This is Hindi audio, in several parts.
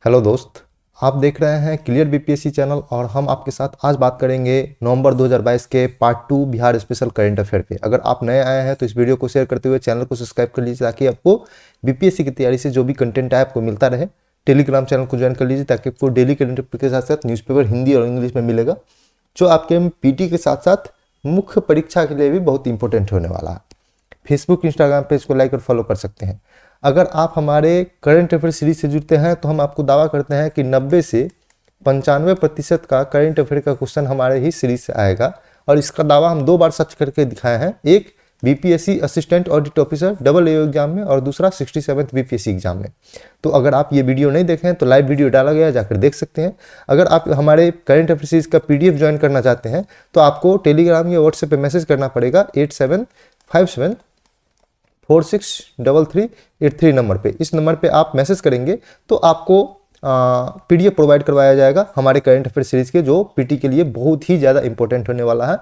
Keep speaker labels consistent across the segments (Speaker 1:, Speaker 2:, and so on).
Speaker 1: हेलो दोस्त, आप देख रहे हैं क्लियर बीपीएससी चैनल और हम आपके साथ आज बात करेंगे नवंबर 2022 के part 2 Bihar special current affair पे। अगर आप नए आए हैं तो इस वीडियो को शेयर करते हुए चैनल को सब्सक्राइब कर लीजिए ताकि आपको बीपीएससी की तैयारी से जो भी कंटेंट है आपको मिलता रहे। टेलीग्राम चैनल को ज्वाइन कर लीजिए ताकि आपको डेली करंट अफेयर के साथ साथ न्यूज़पेपर हिंदी और इंग्लिश में मिलेगा, जो आपके पीटी के साथ साथ मुख्य परीक्षा के लिए भी बहुत इंपॉर्टेंट होने वाला है। फेसबुक इंस्टाग्राम पेज को लाइक और फॉलो कर सकते हैं। अगर आप हमारे करंट अफेयर सीरीज से जुड़ते हैं तो हम आपको दावा करते हैं कि 90 से 95% का करंट अफेयर का क्वेश्चन हमारे ही सीरीज से आएगा। और इसका दावा हम 2 बार सर्च करके दिखाए हैं, एक BPSC assistant audit officer double AO exam में और दूसरा 67th बीपीएससी एग्जाम में। तो अगर आप ये वीडियो नहीं देखें तो लाइव वीडियो डाला गया, जाकर देख सकते हैं। अगर आप हमारे करंट अफेयर सीरीज का पीडीएफ ज्वाइन करना चाहते हैं तो आपको टेलीग्राम या व्हाट्सएप पे मैसेज करना पड़ेगा 8757463383 नंबर पे। इस नंबर पे आप मैसेज करेंगे तो आपको पीडीएफ प्रोवाइड करवाया जाएगा हमारे करंट अफेयर सीरीज के, जो पीटी के लिए बहुत ही ज़्यादा इंपॉर्टेंट होने वाला है।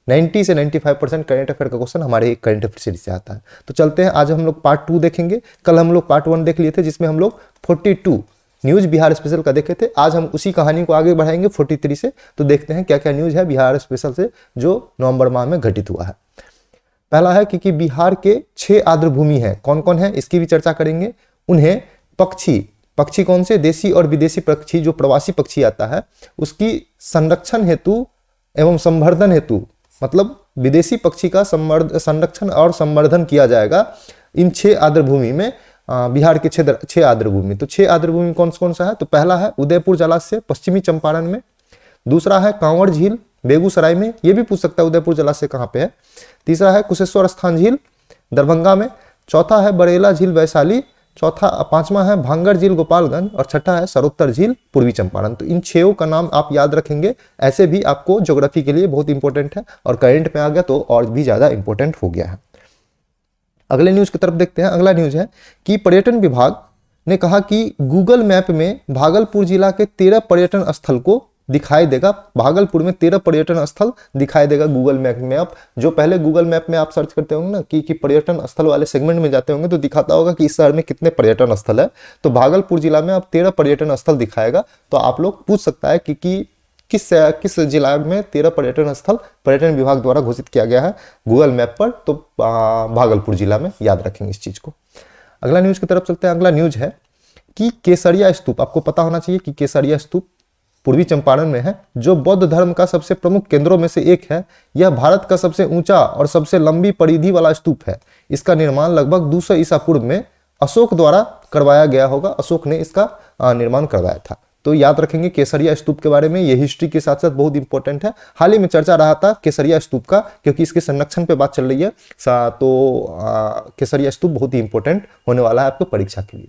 Speaker 1: 90 से 95% करंट अफेयर का क्वेश्चन हमारे करंट अफेयर सीरीज से आता है। तो चलते हैं, आज हम लोग पार्ट 2 देखेंगे। कल हम लोग पार्ट 1 देख लिए थे जिसमें हम लोग 42 न्यूज़ बिहार स्पेशल का देखे थे। आज हम उसी कहानी को आगे बढ़ाएंगे 43 से। तो देखते हैं क्या क्या न्यूज़ है बिहार स्पेशल से जो नवंबर माह में घटित हुआ है। पहला है कि बिहार के 6 आर्द्रभूमि हैं, कौन कौन है इसकी भी चर्चा करेंगे। उन्हें पक्षी कौन से, देशी और विदेशी पक्षी, जो प्रवासी पक्षी आता है उसकी संरक्षण हेतु एवं संवर्धन हेतु, मतलब विदेशी पक्षी का संरक्षण और संवर्धन किया जाएगा इन 6 आर्द्रभूमि में। बिहार के 6 आर्द्रभूमि। तो 6 आर्द्रभूमि कौन कौन सा है? तो पहला है उदयपुर जलाशय पश्चिमी चंपारण में, दूसरा है कांवड़ झील बेगूसराय में, ये भी पूछ सकता है उदयपुर जलाशय कहाँ पे है। तीसरा है कुशेश्वर स्थान झील दरभंगा में, चौथा है बरेला झील वैशाली, पांचवा है भांगर झील गोपालगंज और छठा है सरोत्तर झील पूर्वी चंपारण। तो इन 6 का नाम आप याद रखेंगे, ऐसे भी आपको ज्योग्राफी के लिए बहुत इंपॉर्टेंट है और करंट में आ गया तो और भी ज्यादा इंपॉर्टेंट हो गया है। अगले न्यूज की तरफ देखते हैं। अगला न्यूज है कि पर्यटन विभाग ने कहा कि गूगल मैप में भागलपुर जिला के 13 पर्यटन स्थल को दिखाई देगा। भागलपुर में 13 पर्यटन स्थल दिखाई देगा गूगल मैप में। आप जो पहले गूगल मैप में आप सर्च करते होंगे ना कि पर्यटन स्थल वाले सेगमेंट में जाते होंगे तो दिखाता होगा कि इस शहर में कितने पर्यटन स्थल है। तो भागलपुर जिला में अब 13 पर्यटन स्थल दिखाएगा। तो आप लोग पूछ सकता है कि किस जिला में 13 पर्यटन स्थल पर्यटन विभाग द्वारा घोषित किया गया है गूगल मैप पर। तो भागलपुर जिला में, याद रखेंगे इस चीज को। अगला न्यूज की तरफ चलते हैं। अगला न्यूज है कि केसरिया स्तूप, आपको पता होना चाहिए कि केसरिया स्तूप पूर्वी चंपारण में है, जो बौद्ध धर्म का सबसे प्रमुख केंद्रों में से एक है। यह भारत का सबसे ऊंचा और सबसे लंबी परिधि वाला स्तूप है। इसका निर्माण लगभग 200 ईसा पूर्व में अशोक द्वारा करवाया गया होगा। अशोक ने इसका निर्माण करवाया था। तो याद रखेंगे केसरिया स्तूप के बारे में, ये हिस्ट्री के साथ साथ बहुत इंपॉर्टेंट है। हाल ही में चर्चा रहा था केसरिया स्तूप का, क्योंकि इसके संरक्षण पे बात चल रही है। तो केसरिया स्तूप बहुत ही इंपॉर्टेंट होने वाला है आपको परीक्षा के लिए।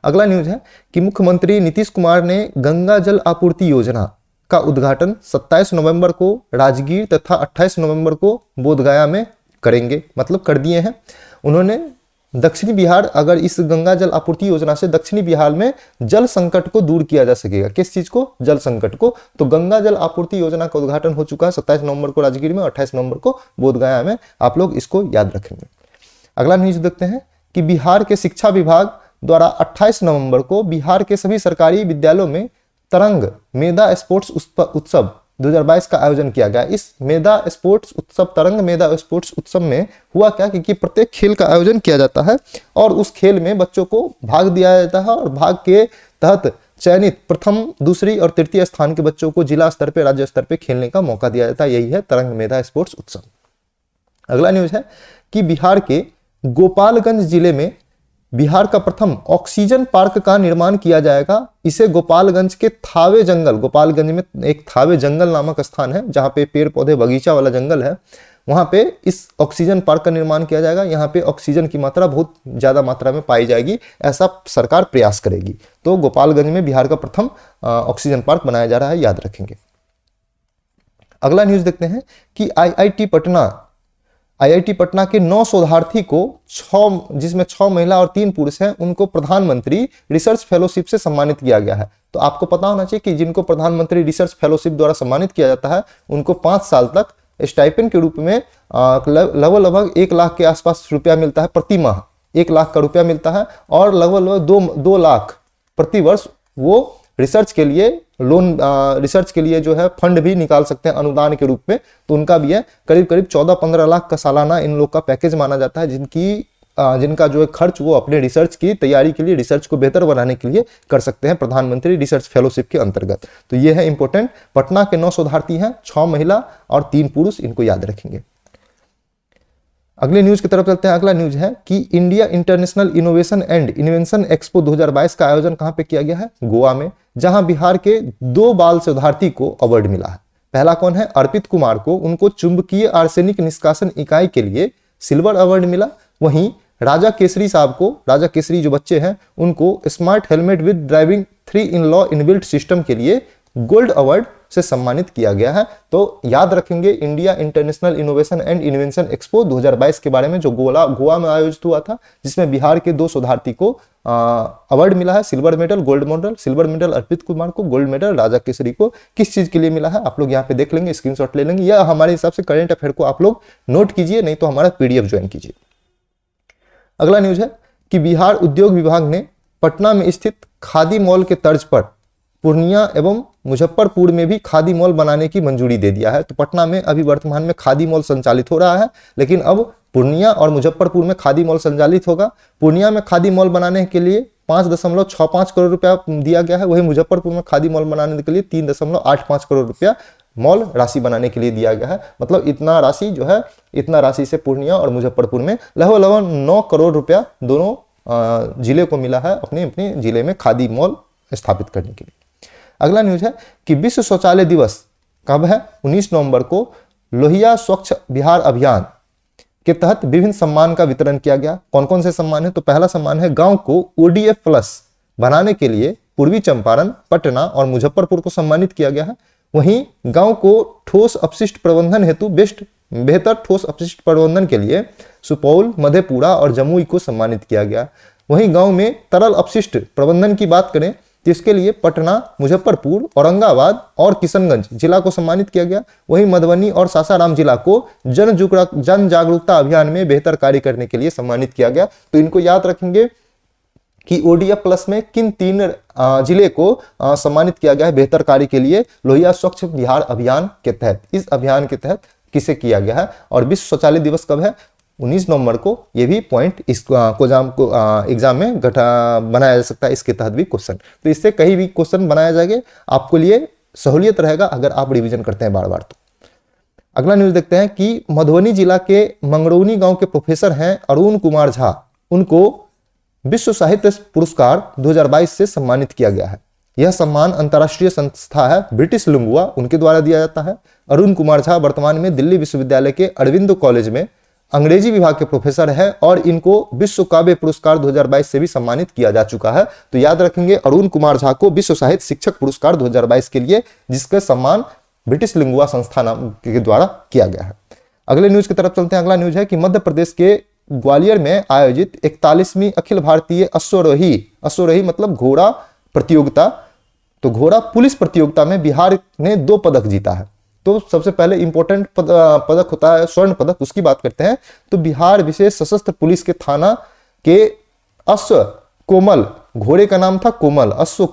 Speaker 1: अगला न्यूज है कि मुख्यमंत्री नीतीश कुमार ने गंगा जल आपूर्ति योजना का उद्घाटन 27 नवंबर को राजगीर तथा 28 नवंबर को बोधगया में करेंगे, मतलब कर दिए हैं उन्होंने। दक्षिणी बिहार, अगर इस गंगा जल आपूर्ति योजना से दक्षिणी बिहार में जल संकट को दूर किया जा सकेगा। किस चीज को? जल संकट को। तो गंगा जल आपूर्ति योजना का उद्घाटन हो चुका है 27 नवंबर को राजगीर में, 28 नवंबर को बोधगया में। आप लोग इसको याद रखेंगे। अगला न्यूज देखते हैं कि बिहार के शिक्षा विभाग द्वारा 28 नवंबर को बिहार के सभी सरकारी विद्यालयों में तरंग मेधा स्पोर्ट्स उत्सव 2022 का आयोजन किया गया। इस मेधा स्पोर्ट्स उत्सव, तरंग मेधा स्पोर्ट्स उत्सव में हुआ क्या कि प्रत्येक खेल का आयोजन किया जाता है और उस खेल में बच्चों को भाग दिया जाता है और भाग के तहत चयनित प्रथम, दूसरी और तृतीय स्थान के बच्चों को जिला स्तर पर, राज्य स्तर पर खेलने का मौका दिया जाता है। यही है तरंग मेधा स्पोर्ट्स उत्सव। अगला न्यूज है कि बिहार के गोपालगंज जिले में बिहार का प्रथम ऑक्सीजन पार्क का निर्माण किया जाएगा। इसे गोपालगंज के थावे जंगल, गोपालगंज में एक थावे जंगल नामक स्थान है जहां पे पेड़ पौधे बगीचा वाला जंगल है, वहां पे इस ऑक्सीजन पार्क का निर्माण किया जाएगा। यहाँ पे ऑक्सीजन की मात्रा बहुत ज्यादा मात्रा में पाई जाएगी, ऐसा सरकार प्रयास करेगी। तो गोपालगंज में बिहार का प्रथम ऑक्सीजन पार्क बनाया जा रहा है, याद रखेंगे। अगला न्यूज देखते हैं कि आईआईटी पटना के 9 शोधार्थी को जिसमें 6 महिला और 3 पुरुष हैं, उनको प्रधानमंत्री रिसर्च फेलोशिप से सम्मानित किया गया है। तो आपको पता होना चाहिए कि जिनको प्रधानमंत्री रिसर्च फेलोशिप द्वारा सम्मानित किया जाता है उनको 5 साल तक स्टाइपेंड के रूप में लगभग 1 लाख के आसपास रुपया मिलता है प्रति माह। 1 लाख का रुपया मिलता है और लगभग 2 लाख प्रतिवर्ष वो रिसर्च के लिए लोन, रिसर्च के लिए जो है फंड भी निकाल सकते हैं अनुदान के रूप में। तो उनका भी है करीब करीब 14-15 लाख का सालाना इन लोग का पैकेज माना जाता है, जिनका जो है खर्च वो अपने रिसर्च की तैयारी के लिए, रिसर्च को बेहतर बनाने के लिए कर सकते हैं प्रधानमंत्री रिसर्च फेलोशिप के अंतर्गत। तो ये है इंपॉर्टेंट। पटना के 9 शोधार्थी हैं, 6 महिला और 3 पुरुष, इनको याद रखेंगे। अगले न्यूज की तरफ चलते हैं। अगला न्यूज है कि India international innovation and invention expo 2022 का आयोजन कहां पे किया गया है? गोवा में, जहां बिहार के 2 बाल शोधार्थी को अवार्ड मिला है। पहला कौन है? अर्पित कुमार को, उनको चुंबकीय आर्सेनिक निष्कासन इकाई के लिए सिल्वर अवार्ड मिला। वहीं राजा केसरी साहब को, राजा केसरी जो बच्चे हैं उनको smart helmet with driving 3 in law inbuilt system के लिए गोल्ड अवार्ड से सम्मानित किया गया है। तो याद रखेंगे India international innovation and invention expo 2022 के बारे में, जो गोवा में आयोजित हुआ था, जिसमें बिहार के 2 शोधार्थी को अवार्ड मिला है, silver medal, gold medal. Silver medal Arpit Kumar को, गोल्ड मेडल राजा केसरी को। किस चीज के लिए मिला है आप लोग यहाँ पे देख लेंगे, स्क्रीनशॉट ले लेंगे, या हमारे हिसाब से करंट अफेयर को आप लोग नोट कीजिए, नहीं तो हमारा पीडीएफ ज्वाइन कीजिए। अगला न्यूज है कि बिहार उद्योग विभाग ने पटना में स्थित खादी मॉल के तर्ज पर पूर्णिया एवं मुजफ्फरपुर में भी खादी मॉल बनाने की मंजूरी दे दिया है। तो पटना में अभी वर्तमान में खादी मॉल संचालित हो रहा है, लेकिन अब पूर्णिया और मुजफ्फरपुर में खादी मॉल संचालित होगा। पूर्णिया में खादी मॉल बनाने के लिए 5.65 करोड़ रुपया दिया गया है, वहीं मुजफ्फरपुर में खादी मॉल बनाने के लिए 3.85 करोड़ रुपया मॉल राशि बनाने के लिए दिया गया है। मतलब इतना राशि जो है, इतना राशि से पूर्णिया और मुजफ्फरपुर में लगभग 9 करोड़ रुपया दोनों जिले को मिला है अपने अपने जिले में खादी मॉल स्थापित करने के लिए। अगला न्यूज है कि विश्व शौचालय दिवस कब है? 19 नवंबर को लोहिया स्वच्छ बिहार अभियान के तहत विभिन्न सम्मान का वितरण किया गया। कौन कौन से सम्मान है? तो पहला सम्मान है गांव को ODF प्लस बनाने के लिए पूर्वी चंपारण, पटना और मुजफ्फरपुर को सम्मानित किया गया है। वहीं गांव को ठोस अपशिष्ट प्रबंधन हेतु बेहतर ठोस अपशिष्ट प्रबंधन के लिए सुपौल, मधेपुरा और जमुई को सम्मानित किया गया। वहीं गांव में तरल अपशिष्ट प्रबंधन की बात करें तो इसके लिए पटना, मुजफ्फरपुर, औरंगाबाद और किशनगंज जिला को सम्मानित किया गया। वहीं मधुबनी और सासाराम जिला को जन जागरूकता अभियान में बेहतर कार्य करने के लिए सम्मानित किया गया। तो इनको याद रखेंगे कि ODF प्लस में किन 3 जिले को सम्मानित किया गया है बेहतर कार्य के लिए लोहिया स्वच्छ बिहार अभियान के तहत। इस अभियान के तहत किसे किया गया है? और विश्व शौचालय दिवस कब है? 19 नवंबर को। ये भी पॉइंट इस एग्जाम में बनाया जा सकता है, इसके तहत भी क्वेश्चन। तो इससे कहीं भी क्वेश्चन बनाया जाएगा, आपको लिए सहूलियत रहेगा अगर आप रिवीजन करते हैं बार बार। तो अगला न्यूज देखते हैं कि मधुबनी जिला के मंगरौनी गांव के प्रोफेसर हैं अरुण कुमार झा, उनको विश्व साहित्य पुरस्कार 2022 से सम्मानित किया गया है। यह सम्मान अंतर्राष्ट्रीय संस्था है ब्रिटिश लिंगुआ, उनके द्वारा दिया जाता है। अरुण कुमार झा वर्तमान में दिल्ली विश्वविद्यालय के अरविंदो कॉलेज में अंग्रेजी विभाग के प्रोफेसर है और इनको विश्व काव्य पुरस्कार 2022 से भी सम्मानित किया जा चुका है। तो याद रखेंगे अरुण कुमार झा को विश्व साहित्य शिक्षक पुरस्कार 2022 के लिए, जिसका सम्मान ब्रिटिश लिंगुआ संस्थान के द्वारा किया गया है। अगले न्यूज की तरफ चलते हैं। अगला न्यूज है कि मध्य प्रदेश के ग्वालियर में आयोजित 41वीं अखिल भारतीय अश्वरोही मतलब घोड़ा प्रतियोगिता, तो घोड़ा पुलिस प्रतियोगिता में बिहार ने 2 पदक जीता है। तो सबसे पहले इंपॉर्टेंट पदक होता है स्वर्ण पदक, उसकी बात करते हैं। तो बिहार विशेष सशस्त्र पुलिस के थाना के अश्व कोमल, घोड़े का नाम था कोमल, अश्व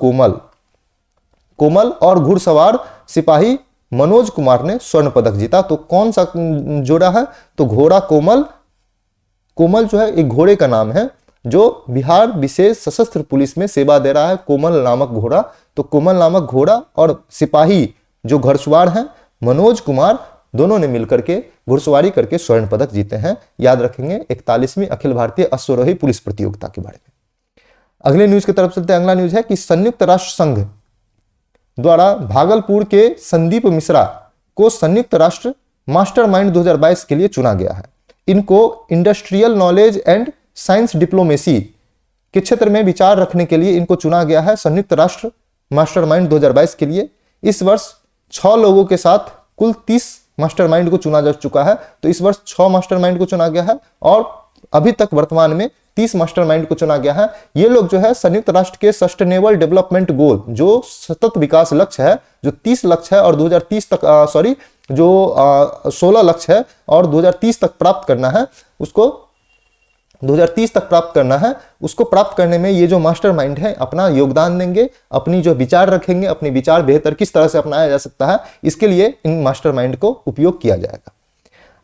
Speaker 1: कोमल और घुड़सवार सिपाही मनोज कुमार ने स्वर्ण पदक जीता। तो कौन सा जोड़ा है? तो घोड़ा कोमल जो है एक घोड़े का नाम है जो बिहार विशेष सशस्त्र पुलिस में सेवा दे रहा है, कोमल नामक घोड़ा। तो कोमल नामक घोड़ा और सिपाही जो घुड़सवार हैं मनोज कुमार, दोनों ने मिलकर के घुड़सवारी करके स्वर्ण पदक जीते हैं। याद रखेंगे 41वीं अखिल भारतीय अश्वरोही पुलिस प्रतियोगिता के बारे में। अगले न्यूज की तरफ चलते हैं। अगला न्यूज है कि संयुक्त राष्ट्र संघ द्वारा भागलपुर के संदीप मिश्रा को संयुक्त राष्ट्र मास्टरमाइंड 2022 के लिए चुना गया है। इनको industrial knowledge and science diplomacy के क्षेत्र में विचार रखने के लिए इनको चुना गया है संयुक्त राष्ट्र मास्टरमाइंड 2022 के लिए। इस वर्ष 6 लोगों के साथ कुल 30 मास्टरमाइंड को चुना जा चुका है। तो इस वर्ष 6 मास्टरमाइंड को चुना गया है और अभी तक वर्तमान में 30 मास्टरमाइंड को चुना गया है। ये लोग जो है संयुक्त राष्ट्र के सस्टेनेबल डेवलपमेंट गोल, जो सतत विकास लक्ष्य है, जो 30 लक्ष्य है और 2030 तक जो 16 लक्ष्य है और 2030 तक प्राप्त करना है, उसको 2030 तक प्राप्त करना है, उसको प्राप्त करने में ये जो मास्टरमाइंड है अपना योगदान देंगे, अपनी जो विचार रखेंगे, अपने विचार बेहतर किस तरह से अपनाया जा सकता है, इसके लिए इन मास्टरमाइंड को उपयोग किया जाएगा।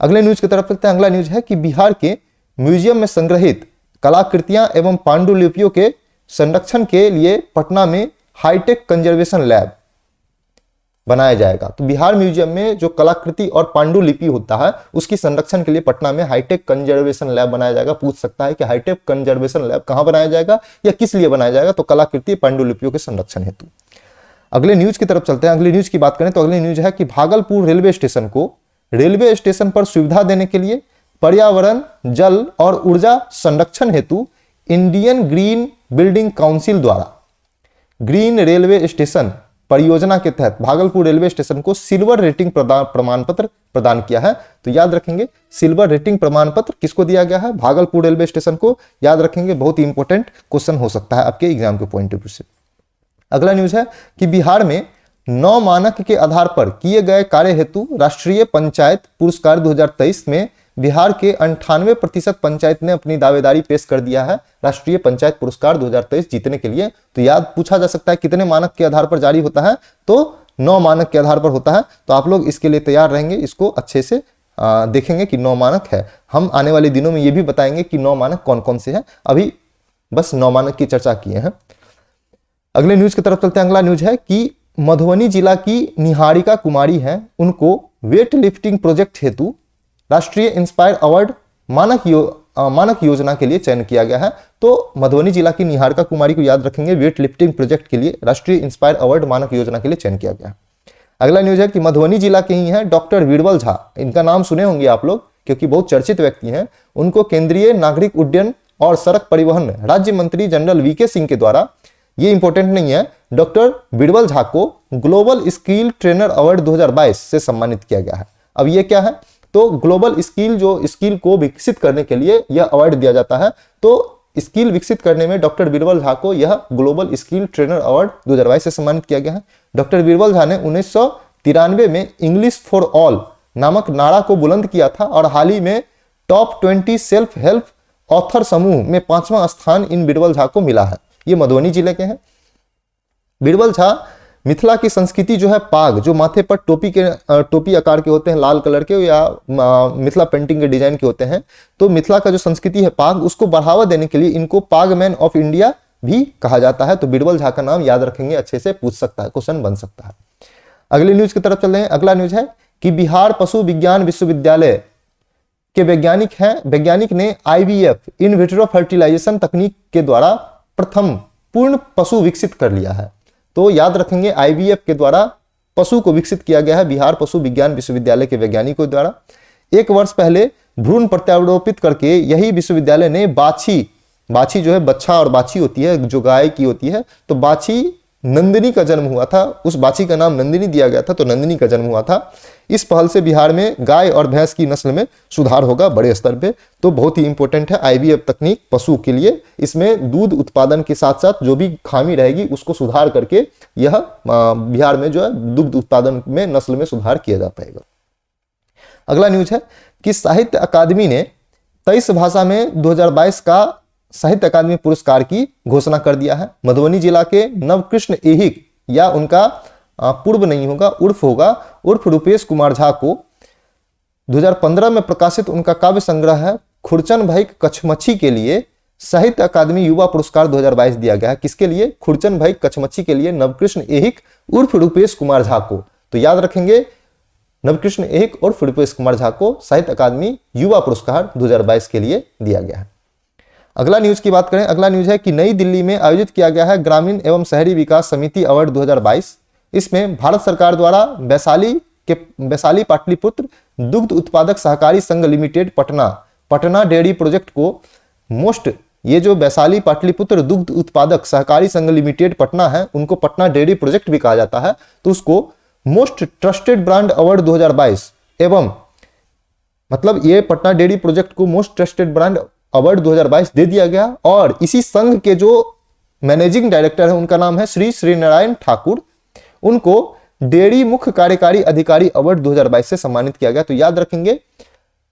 Speaker 1: अगले न्यूज की तरफ चलते हैं। अगला न्यूज है कि बिहार के म्यूजियम में संग्रहित कलाकृतियां एवं पांडुलिपियों के संरक्षण के लिए पटना में हाईटेक कंजर्वेशन लैब बनाया जाएगा। तो बिहार म्यूजियम में जो कलाकृति और पांडुलिपि होता है उसकी संरक्षण के लिए पटना में हाईटेक कंजर्वेशन लैब बनाया जाएगा। पूछ सकता है कि हाईटेक कंजर्वेशन लैब कहां बनाया जाएगा या किस लिए बनाया जाएगा, तो कलाकृति पांडुलिपियों के संरक्षण हेतु। अगले न्यूज की तरफ चलते हैं। अगली न्यूज की बात करें तो अगली न्यूज है कि भागलपुर रेलवे स्टेशन को रेलवे स्टेशन पर सुविधा देने के लिए पर्यावरण, जल और ऊर्जा संरक्षण हेतु इंडियन ग्रीन बिल्डिंग काउंसिल द्वारा ग्रीन रेलवे स्टेशन परियोजना के तहत भागलपुर रेलवे स्टेशन को सिल्वर रेटिंग प्रमाण पत्र प्रदान किया है। तो याद रखेंगे सिल्वर रेटिंग प्रमाण पत्र किसको दिया गया है, भागलपुर रेलवे स्टेशन को। याद रखेंगे, बहुत ही इंपॉर्टेंट क्वेश्चन हो सकता है आपके एग्जाम के पॉइंट ऑफ व्यू से। अगला न्यूज है कि बिहार में 9 मानक के आधार पर किए गए कार्य हेतु राष्ट्रीय पंचायत पुरस्कार 2023 में बिहार के 98% पंचायत ने अपनी दावेदारी पेश कर दिया है राष्ट्रीय पंचायत पुरस्कार 2023 जीतने के लिए। तो याद पूछा जा सकता है कितने मानक के आधार पर जारी होता है, तो 9 मानक के आधार पर होता है। तो आप लोग इसके लिए तैयार रहेंगे, इसको अच्छे से देखेंगे कि 9 मानक है। हम आने वाले दिनों में ये भी बताएंगे कि 9 मानक कौन कौन से हैं, अभी बस 9 मानक की चर्चा किए हैं। अगले न्यूज की तरफ चलते हैं। अगला न्यूज है कि मधुबनी जिला की निहारिका कुमारी हैं, उनको वेट लिफ्टिंग प्रोजेक्ट हेतु राष्ट्रीय इंस्पायर अवार्ड मानक योजना के लिए चयन किया गया है। तो मधुबनी जिला की निहारिका कुमारी को याद रखेंगे, वेट लिफ्टिंग प्रोजेक्ट के लिए राष्ट्रीय इंस्पायर अवार्ड मानक योजना के लिए चयन किया गया है। अगला न्यूज है कि मधुबनी जिला के ही हैं डॉक्टर बीरबल झा, इनका नाम सुने होंगे आप लोग क्योंकि बहुत चर्चित व्यक्ति हैं। उनको केंद्रीय नागरिक उड्डयन और सड़क परिवहन राज्य मंत्री जनरल वीके सिंह के द्वारा, ये इंपॉर्टेंट नहीं है, डॉक्टर बीरबल झा को ग्लोबल स्किल ट्रेनर अवार्ड 2022 से सम्मानित किया गया है। अब ये क्या है, तो ग्लोबल स्किल, जो स्किल को विकसित करने के लिए यह अवार्ड दिया जाता है। तो स्किल विकसित करने में डॉक्टर बीरबल झा को यह ग्लोबल स्किल ट्रेनर अवार्ड 2022 से सम्मानित किया गया है। डॉक्टर बीरबल झा ने 1993 में इंग्लिश फॉर ऑल नामक नारा को बुलंद किया था और हाल ही में टॉप 20 सेल्फ हेल्प ऑथर समूह में 5वां स्थान इन बीरबल झा को मिला है। ये मधुबनी जिले के हैं। बीरबल झा मिथिला की संस्कृति जो है पाग, जो माथे पर टोपी आकार के होते हैं लाल कलर के, या मिथिला पेंटिंग के डिजाइन के होते हैं, तो मिथिला का जो संस्कृति है पाग, उसको बढ़ावा देने के लिए इनको पाग मैन ऑफ इंडिया भी कहा जाता है। तो बीरबल झा का नाम याद रखेंगे, अच्छे से पूछ सकता है, क्वेश्चन बन सकता है। अगली न्यूज की तरफ चल रहे हैं। अगला न्यूज है कि बिहार पशु विज्ञान विश्वविद्यालय के वैज्ञानिक ने IVF इन विट्रो फर्टिलाइजेशन तकनीक के द्वारा प्रथम पूर्ण पशु विकसित कर लिया है। तो याद रखेंगे IVF के द्वारा पशु को विकसित किया गया है बिहार पशु विज्ञान विश्वविद्यालय के वैज्ञानिकों द्वारा। 1 वर्ष पहले भ्रूण प्रत्यारोपित करके यही विश्वविद्यालय ने बाछी जो है, बच्चा और बाछी होती है जो गाय की होती है, तो बाछी नंदिनी का जन्म हुआ था, उस बाछी का नाम नंदिनी दिया गया था, तो नंदिनी का जन्म हुआ था। इस पहल से बिहार में गाय और भैंस की नस्ल में सुधार होगा बड़े स्तर पे। तो बहुत ही इंपॉर्टेंट है IVF तकनीक पशु के लिए। इसमें दूध उत्पादन के साथ साथ जो भी खामी रहेगी उसको सुधार करके यह बिहार में जो है दुग्ध उत्पादन में नस्ल में सुधार किया जा पाएगा। अगला न्यूज है कि साहित्य अकादमी ने 23 भाषा में 2022 का साहित्य अकादमी पुरस्कार की घोषणा कर दिया है। मधुबनी जिला के नवकृष्ण ऐहिक, या उनका पूर्व नहीं होगा उर्फ रूपेश कुमार झा को 2015 में प्रकाशित उनका काव्य संग्रह है खुरचन भाई कछमच्छी के लिए साहित्य अकादमी युवा पुरस्कार 2022 दिया गया है। किसके लिए? खुरचन भाई कछमच्छी के लिए नवकृष्ण ऐहिक उर्फ रूपेश कुमार झा को। तो याद रखेंगे नवकृष्ण ऐहिक उर्फ रूपेश कुमार झा को साहित्य अकादमी युवा पुरस्कार 2022 के लिए दिया गया है। अगला न्यूज की बात करें। अगला न्यूज है कि नई दिल्ली में आयोजित किया गया है ग्रामीण एवं शहरी विकास समिति अवार्ड 2022। इसमें भारत सरकार द्वारा वैशाली पाटलिपुत्र दुग्ध उत्पादक सहकारी संघ लिमिटेड पटना डेयरी प्रोजेक्ट को ये जो वैशाली पाटलिपुत्र दुग्ध उत्पादक सहकारी संघ लिमिटेड पटना है, उनको पटना डेयरी प्रोजेक्ट भी कहा जाता है, तो उसको मोस्ट ट्रस्टेड ब्रांड अवार्ड 2022 एवं मतलब ये पटना डेयरी प्रोजेक्ट को मोस्ट ट्रस्टेड ब्रांड अवार्ड 2022 दे दिया गया। और इसी संघ के जो मैनेजिंग डायरेक्टर है उनका नाम है श्री नारायण ठाकुर, उनको डेयरी मुख्य कार्यकारी अधिकारी अवार्ड 2022 से सम्मानित किया गया। तो याद रखेंगे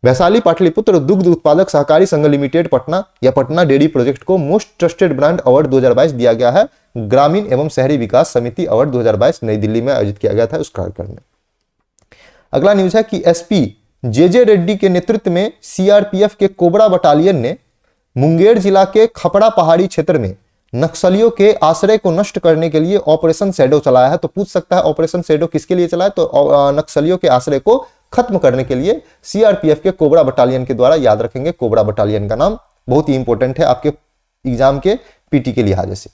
Speaker 1: वैशाली पाटलिपुत्र दुग्ध उत्पादक सहकारी संघ लिमिटेड पटना या पटना डेयरी प्रोजेक्ट को मोस्ट ट्रस्टेड ब्रांड अवार्ड 2022 दिया गया है। ग्रामीण एवं शहरी विकास समिति अवार्ड 2022 नई दिल्ली में आयोजित किया गया था उस कार्यक्रम में। अगला न्यूज है कि एसपी जे रेड्डी के नेतृत्व में सीआरपीएफ के कोबरा बटालियन ने मुंगेर जिला के खपड़ा पहाड़ी क्षेत्र में नक्सलियों के आश्रय को नष्ट करने के लिए ऑपरेशन शैडो चलाया है। तो पूछ सकता है ऑपरेशन शैडो किसके लिए चलाया, तो नक्सलियों के आश्रय को खत्म करने के लिए सीआरपीएफ के कोबरा बटालियन के द्वारा। याद रखेंगे कोबरा बटालियन का नाम बहुत ही इंपॉर्टेंट है आपके एग्जाम के पीटी के लिहाज से।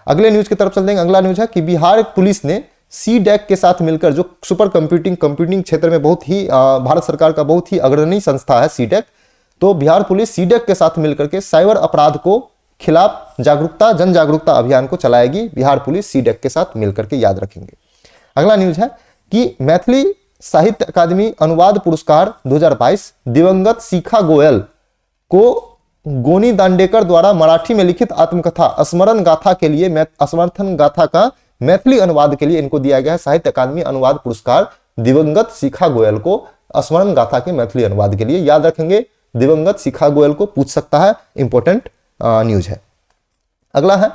Speaker 1: अगले न्यूज की तरफ चलते हैं। अगला न्यूज है कि बिहार पुलिस ने सीडैक के साथ मिलकर, जो सुपर कंप्यूटिंग क्षेत्र में बहुत ही भारत सरकार का बहुत ही अग्रणी संस्था है सीडैक, तो बिहार पुलिस सीडैक के साथ मिलकर के साइबर अपराध को खिलाफ जन जागरूकता अभियान को चलाएगी। बिहार पुलिस सीडैक के साथ मिलकर के, याद रखेंगे। अगला न्यूज है कि मैथिली साहित्य अकादमी अनुवाद पुरस्कार 2022 दिवंगत शिखा गोयल को गोनी दांडेकर द्वारा मराठी में लिखित आत्मकथा स्मरण गाथा के लिए स्मर्थन गाथा का मैथिली अनुवाद के लिए इनको दिया गया है साहित्य अकादमी अनुवाद पुरस्कार। दिवंगत शिखा गोयल को स्मरण गाथा के मैथिली अनुवाद के लिए, याद रखेंगे दिवंगत शिखा गोयल को पूछ सकता है, इंपॉर्टेंट न्यूज है। अगला है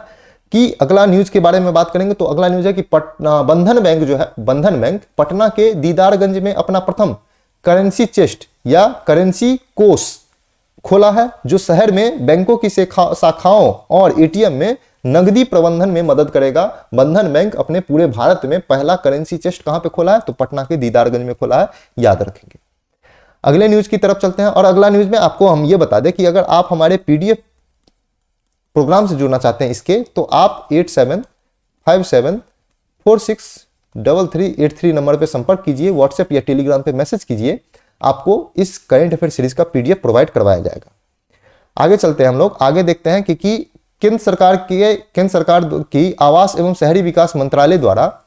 Speaker 1: कि अगला न्यूज के बारे में बात करेंगे तो अगला न्यूज है कि बंधन बैंक जो है, बंधन बैंक पटना के दीदारगंज में अपना प्रथम करेंसी चेस्ट या करेंसी कोष खोला है, जो शहर में बैंकों की शाखाओं और एटीएम में नगदी प्रबंधन में मदद करेगा। बंधन बैंक अपने पूरे भारत में पहला करेंसी चेस्ट कहां पे खोला है, तो पटना के दीदारगंज में खोला है, याद रखेंगे। अगले न्यूज की तरफ चलते हैं और अगला न्यूज में आपको हम ये बता दें कि अगर आप हमारे पीडीएफ प्रोग्राम से जुड़ना चाहते हैं इसके, तो आप 8757463383 नंबर पे संपर्क कीजिए, व्हाट्सएप या टेलीग्राम पे मैसेज कीजिए, आपको इस करंट अफेयर सीरीज का पीडीएफ प्रोवाइड करवाया जाएगा। आगे चलते हैं हम लोग, आगे देखते हैं कि केंद्र सरकार की आवास एवं शहरी विकास मंत्रालय द्वारा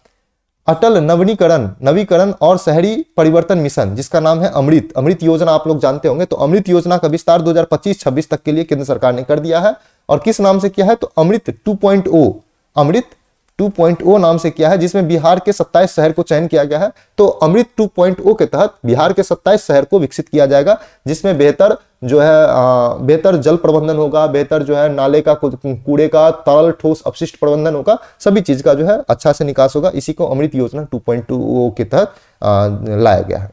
Speaker 1: अटल नवीकरण और शहरी परिवर्तन मिशन, जिसका नाम है अमृत योजना, आप लोग जानते होंगे। तो अमृत योजना का विस्तार 2025-26 तक के लिए केंद्र सरकार ने कर दिया है और किस नाम से किया है, तो अमृत 2.0 नाम से किया है, जिसमें बिहार के 27 शहर को चयन किया गया है। तो अमृत 2.0 के तहत बिहार के 27 शहर को विकसित किया जाएगा, जिसमें बेहतर जल प्रबंधन होगा, बेहतर जो है नाले का कूड़े का तरल ठोस अपशिष्ट प्रबंधन होगा, सभी चीज का जो है अच्छा से निकास होगा। इसी को अमृत योजना 2.0 के तहत लाया गया है।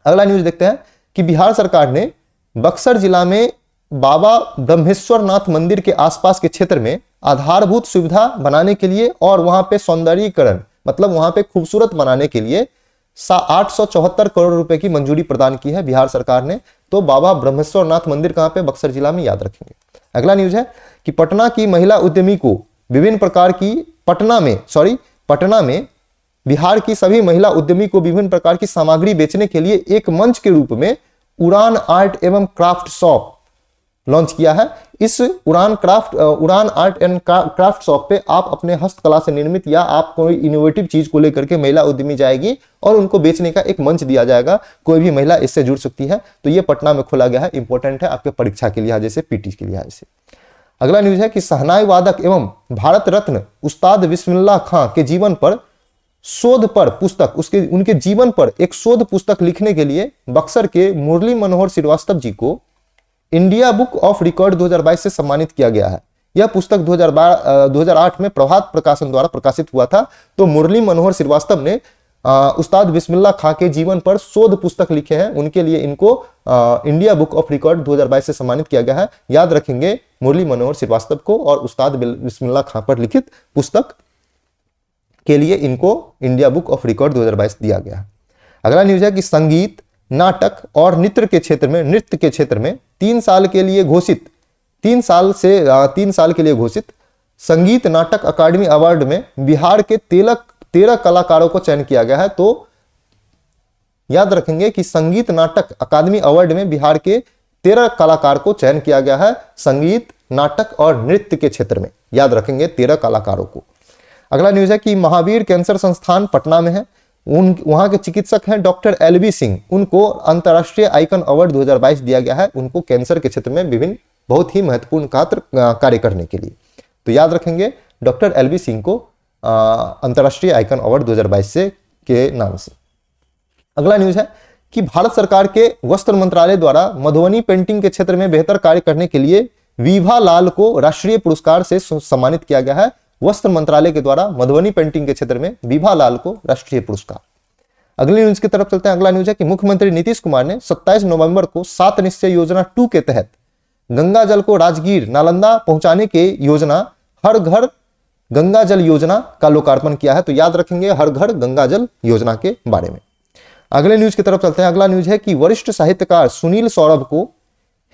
Speaker 1: अगला न्यूज देखते हैं कि बिहार सरकार ने बक्सर जिला में बाबा ब्रह्मेश्वर नाथ मंदिर के आसपास के क्षेत्र में आधारभूत सुविधा बनाने के लिए और वहां पे सौंदर्यीकरण, मतलब वहां पे खूबसूरत बनाने के लिए 874 करोड़ रुपए की मंजूरी प्रदान की है बिहार सरकार ने। तो बाबा ब्रह्मेश्वर नाथ मंदिर कहां पे, बक्सर जिला में, याद रखेंगे। अगला न्यूज है कि पटना की महिला उद्यमी को विभिन्न प्रकार की पटना में बिहार की सभी महिला उद्यमी को विभिन्न प्रकार की सामग्री बेचने के लिए एक मंच के रूप में उड़ान आर्ट एवं क्राफ्ट शॉप लॉन्च किया है। इस उड़ान आर्ट एंड क्राफ्ट शॉप पे आप अपने हस्तकला से निर्मित या आप कोई इनोवेटिव चीज को लेकर के महिला उद्यमी जाएगी और उनको बेचने का एक मंच दिया जाएगा, कोई भी महिला इससे जुड़ सकती है। तो ये पटना में खोला गया है, इंपॉर्टेंट है आपके परीक्षा के लिहाज से, पीटी के लिहाज से। अगला न्यूज है कि शहनाई वादक एवं भारत रत्न उस्ताद बिस्मिल्लाह खां के जीवन पर शोध पर पुस्तक, उनके जीवन पर एक शोध पुस्तक लिखने के लिए बक्सर के मुरली मनोहर श्रीवास्तव जी को इंडिया बुक ऑफ रिकॉर्ड 2022 से सम्मानित किया गया है। यह पुस्तक 2008 में प्रभात प्रकाशन द्वारा प्रकाशित हुआ था। तो मुरली मनोहर श्रीवास्तव ने उस्ताद बिस्मिल्लाह खां के जीवन पर शोध पुस्तक लिखे हैं, उनके लिए इनको इंडिया बुक ऑफ रिकॉर्ड 2022 से सम्मानित किया गया है। याद रखेंगे मुरली मनोहर श्रीवास्तव को, और उस्ताद बिस्मिल्लाह खां पर लिखित पुस्तक के लिए इनको इंडिया बुक ऑफ रिकॉर्ड 2022 दिया गया है। अगला न्यूज है कि संगीत, नाटक और नृत्य के क्षेत्र में 3 साल के लिए घोषित संगीत नाटक अकादमी अवार्ड में बिहार के 13 कलाकारों को चयन किया गया है। तो याद रखेंगे कि संगीत नाटक अकादमी अवार्ड में बिहार के 13 कलाकार को चयन किया गया है, संगीत, नाटक और नृत्य के क्षेत्र में, याद रखेंगे 13 कलाकारों को। अगला न्यूज है कि महावीर कैंसर संस्थान पटना में है, वहां के चिकित्सक हैं डॉक्टर एलबी सिंह, उनको अंतर्राष्ट्रीय आइकन अवार्ड 2022 दिया गया है, उनको कैंसर के क्षेत्र में विभिन्न बहुत ही महत्वपूर्ण कार्य करने के लिए। तो याद रखेंगे डॉक्टर एलबी सिंह को अंतर्राष्ट्रीय आइकन अवार्ड 2022 से के नाम से। अगला न्यूज है कि भारत सरकार के वस्त्र मंत्रालय द्वारा मधुबनी पेंटिंग के क्षेत्र में बेहतर कार्य करने के लिए विभा लाल को राष्ट्रीय पुरस्कार से सम्मानित किया गया है। वस्त्र मंत्रालय के द्वारा मधुबनी पेंटिंग के क्षेत्र में विभा लाल को राष्ट्रीय पुरस्कार। अगली न्यूज की तरफ चलते हैं। अगला न्यूज है कि मुख्यमंत्री नीतीश कुमार ने 27 नवंबर को 7 निश्चय योजना 2 के तहत गंगा जल को राजगीर नालंदा पहुंचाने के योजना हर घर गंगा जल योजना का लोकार्पण किया है। तो याद रखेंगे हर घर गंगा जल योजना के बारे में। अगले न्यूज की तरफ चलते हैं। अगला न्यूज है कि वरिष्ठ साहित्यकार सुनील सौरभ को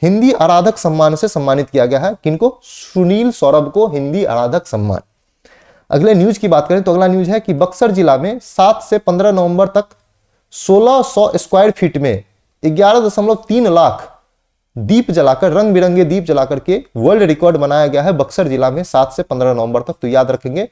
Speaker 1: हिंदी आराधक सम्मान से सम्मानित किया गया है। किनको? सुनील सौरभ को हिंदी आराधक सम्मान। अगले न्यूज की बात करें तो अगला न्यूज है कि बक्सर जिला में 7 से 15 नवंबर तक 1600 स्क्वायर फीट में 11.3 लाख दीप जलाकर, रंग बिरंगे दीप जलाकर के वर्ल्ड रिकॉर्ड बनाया गया है बक्सर जिला में 7 से 15 नवंबर तक। तो याद रखेंगे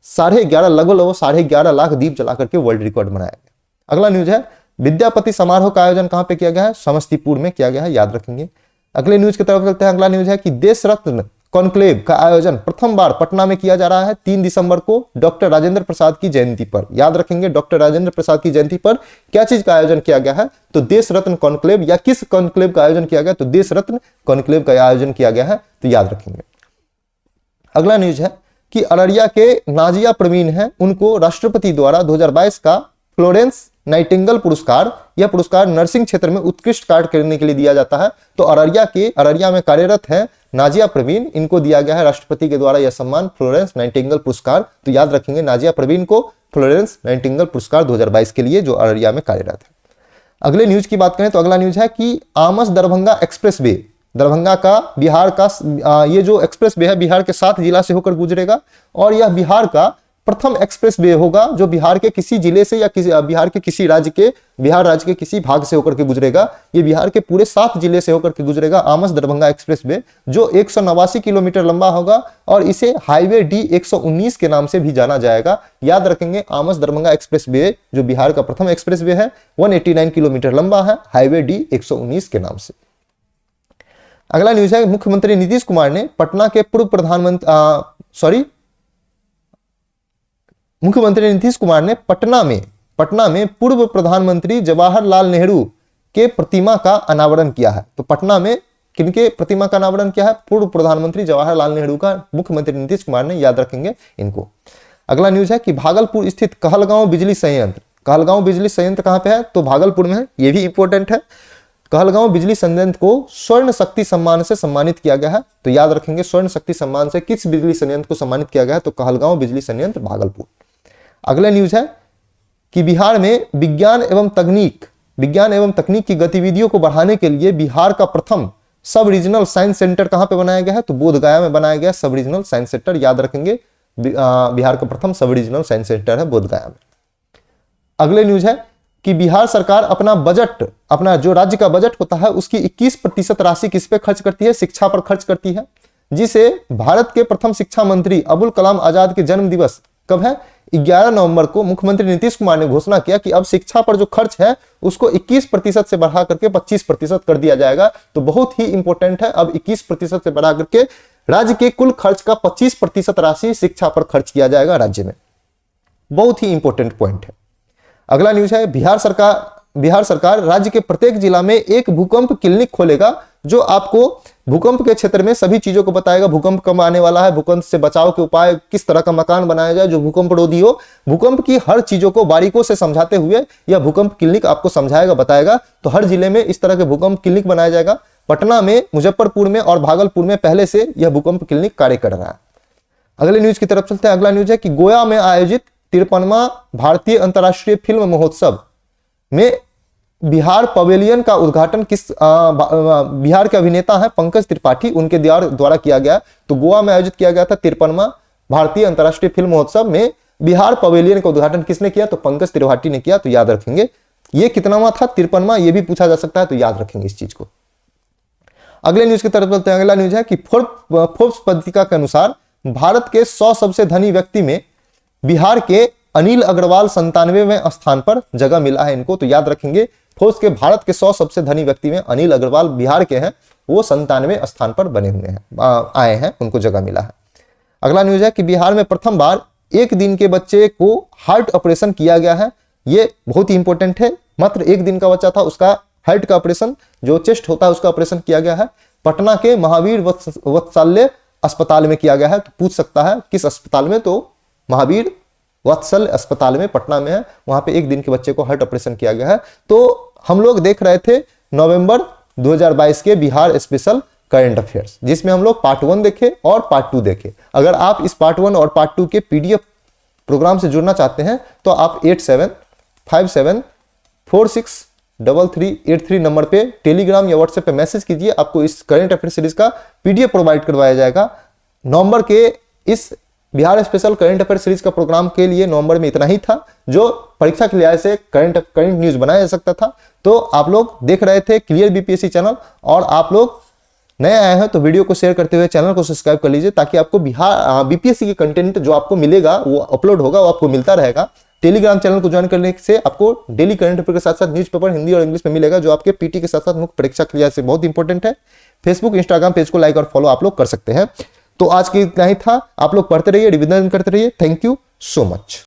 Speaker 1: 11.5 लगभग 11.5 लाख दीप जलाकर के वर्ल्ड रिकॉर्ड बनाया गया। अगला न्यूज है विद्यापति समारोह का आयोजन कहां पे किया गया है? समस्तीपुर में किया गया है, याद रखेंगे। अगले न्यूज की तरफ चलते हैं। अगला न्यूज है कि देश रत्न कॉन्क्लेव का आयोजन प्रथम बार पटना में किया जा रहा है 3 दिसंबर को डॉक्टर राजेंद्र प्रसाद की जयंती पर। याद रखेंगे डॉक्टर राजेंद्र प्रसाद की जयंती पर क्या चीज का आयोजन किया गया है? तो देश रत्न कॉन्क्लेव। या किस कॉन्क्लेव का आयोजन किया गया? तो देश रत्न कॉन्क्लेव का आयोजन किया गया है, तो याद रखेंगे। अगला न्यूज है कि अररिया के नाजिया प्रवीण है, उनको राष्ट्रपति द्वारा 2022 का फ्लोरेंस नाइटिंगेल पुरस्कार, यह पुरस्कार नर्सिंग क्षेत्र में उत्कृष्ट कार्य करने के लिए दिया जाता है। तो अररिया में कार्यरत है नाजिया प्रवीण, इनको दिया गया है राष्ट्रपति के द्वारा यह सम्मान फ्लोरेंस नाइटिंगेल पुरस्कार। तो याद रखेंगे नाजिया प्रवीण को फ्लोरेंस नाइटिंगेल पुरस्कार 2022 के लिए, जो अररिया में कार्यरत है। अगले न्यूज की बात करें तो अगला न्यूज है कि आमस दरभंगा एक्सप्रेस वे, दरभंगा का बिहार का ये जो एक्सप्रेस वे है बिहार के 7 जिला से होकर गुजरेगा और यह बिहार का प्रथम एक्सप्रेस वे होगा जो बिहार के किसी जिले से या बिहार राज्य के किसी भाग से होकर के गुजरेगा। ये बिहार के पूरे 7 जिले से होकर के गुजरेगा आमस दरभंगा एक्सप्रेस वे, जो 189 किलोमीटर लंबा होगा और इसे हाईवे डी 119 के नाम से भी जाना जाएगा। याद रखेंगे आमस दरभंगा एक्सप्रेस वे जो बिहार का प्रथम एक्सप्रेस वे है 189 किलोमीटर लंबा है, हाईवे डी 119 के नाम से। अगला न्यूज है मुख्यमंत्री नीतीश कुमार ने पटना के मुख्यमंत्री नीतीश कुमार ने पटना में पूर्व प्रधानमंत्री जवाहरलाल नेहरू के प्रतिमा का अनावरण किया है। तो पटना में किनके प्रतिमा का अनावरण किया है? पूर्व प्रधानमंत्री जवाहरलाल नेहरू का मुख्यमंत्री नीतीश कुमार ने, याद रखेंगे इनको। अगला न्यूज है कि भागलपुर स्थित कहलगांव बिजली संयंत्र, कहलगांव बिजली संयंत्र कहां पे है? तो भागलपुर में है, ये भी इंपॉर्टेंट है। कहलगांव बिजली संयंत्र को स्वर्ण शक्ति सम्मान से सम्मानित किया गया है। तो याद रखेंगे स्वर्ण शक्ति सम्मान से किस बिजली संयंत्र को सम्मानित किया गया है? तो कहलगांव बिजली संयंत्र भागलपुर। अगला न्यूज है कि बिहार में विज्ञान एवं तकनीक की गतिविधियों को बढ़ाने के लिए बिहार का प्रथम सब रीजनल साइंस सेंटर कहां पे बनाया गया है? तो बोधगया में बनाया गया सब रीजनल साइंस सेंटर, याद रखेंगे बिहार का प्रथम सब रीजनल साइंस सेंटर है बोधगया में। अगले न्यूज है कि बिहार सरकार अपना जो राज्य का बजट होता है उसकी 21% राशि किस पे खर्च करती है? शिक्षा पर खर्च करती है, जिसे भारत के प्रथम शिक्षा मंत्री अबुल कलाम आजाद के जन्म दिवस कब है? 11 नवंबर को मुख्यमंत्री नीतीश कुमार ने घोषणा किया कि अब शिक्षा पर जो खर्च है उसको 21% से बढ़ा करके 25% कर दिया जाएगा। तो बहुत ही इंपॉर्टेंट है, अब 21% से बढ़ा करके राज्य के कुल खर्च का 25% राशि शिक्षा पर खर्च किया जाएगा राज्य में। बहुत ही इंपॉर्टेंट पॉइंट है। अगला न्यूज है बिहार सरकार राज्य के प्रत्येक जिला में एक भूकंप क्लिनिक खोलेगा जो आपको भूकंप के क्षेत्र में सभी चीजों को बताएगा। भूकंप कब आने वाला है, भूकंप से बचाव के उपाय, किस तरह का मकान बनाया जाए जो भूकंप रोधी हो, भूकंप की हर चीजों को बारीकों से समझाते हुए यह भूकंप क्लिनिक आपको समझाएगा, बताएगा। तो हर जिले में इस तरह के भूकंप क्लिनिक बनाया जाएगा। पटना में, मुजफ्फरपुर में और भागलपुर में पहले से यह भूकंप क्लिनिक कार्य कर रहा है। अगले न्यूज की तरफ चलते हैं। अगला न्यूज है कि गोवा में आयोजित 53वां भारतीय अंतर्राष्ट्रीय फिल्म महोत्सव में बिहार पवेलियन का उद्घाटन बिहार के अभिनेता हैं पंकज त्रिपाठी, उनके द्वारा किया गया। तो गोवा में आयोजित किया गया था 53वां भारतीय अंतर्राष्ट्रीय फिल्म महोत्सव में बिहार पवेलियन का उद्घाटन किसने किया? तो पंकज त्रिपाठी ने किया। तो याद रखेंगे ये कितनावां था? 53वां, ये भी पूछा जा सकता है, तो याद रखेंगे इस चीज को। अगले न्यूज की तरफ चलते हैं। अगला न्यूज है कि फोर्ब्स पत्रिका के अनुसार भारत के 100 सबसे धनी व्यक्ति में बिहार के अनिल अग्रवाल 97वें स्थान पर जगह मिला है इनको। तो याद रखेंगे फोर्ब्स के भारत के 100 सबसे धनी व्यक्ति में अनिल अग्रवाल बिहार के हैं, वो 97वें स्थान पर बने हुए हैं, आए हैं, उनको जगह मिला है। अगला न्यूज है कि बिहार में प्रथम बार 1 दिन के बच्चे को हार्ट ऑपरेशन किया गया है। ये बहुत ही इंपॉर्टेंट है। मात्र 1 दिन का बच्चा था, उसका हार्ट का ऑपरेशन, जो चेस्ट होता है उसका ऑपरेशन किया गया है, पटना के महावीर वत्सल्य अस्पताल में किया गया है। तो पूछ सकता है किस अस्पताल में, तो महावीर वत्सल अस्पताल में पटना में है, वहां पे 1 दिन के बच्चे को हार्ट ऑपरेशन किया गया है। तो हम लोग देख रहे थे नवंबर 2022 के बिहार स्पेशल करंट अफेयर्स, जिसमें हम लोग पार्ट 1 देखे और पार्ट 2 देखे। अगर आप इस पार्ट 1 और पार्ट 2 के पीडीएफ प्रोग्राम से जुड़ना चाहते हैं तो आप 8757463383 नंबर पे टेलीग्राम या व्हाट्सएप पे मैसेज कीजिए, आपको इस करंट अफेयर सीरीज का पीडीएफ प्रोवाइड करवाया जाएगा। नवंबर के इस Bihar special current affair series का प्रोग्राम के लिए नवंबर में इतना ही था, जो परीक्षा के लिहाज से करंट न्यूज बनाया जा सकता था। तो आप लोग देख रहे थे क्लियर बीपीएससी चैनल, और आप लोग नए आए हैं तो वीडियो को शेयर करते हुए चैनल को सब्सक्राइब कर लीजिए, ताकि आपको बिहार बीपीएससी के कंटेंट जो आपको मिलेगा वो अपलोड होगा, वो आपको मिलता रहेगा। टेलीग्राम चैनल को ज्वाइन करने से आपको डेली करंट अफेयर के साथ साथ न्यूज़पेपर हिंदी और इंग्लिश में मिलेगा, जो आपके पीटी के साथ साथ मुख्य परीक्षा के लिहाज से बहुत इंपॉर्टेंट है। फेसबुक इंस्टाग्राम पेज को लाइक और फॉलो आप लोग कर सकते हैं। तो आज की इतना ही था, आप लोग पढ़ते रहिए, रिविजन करते रहिए। Thank you so much.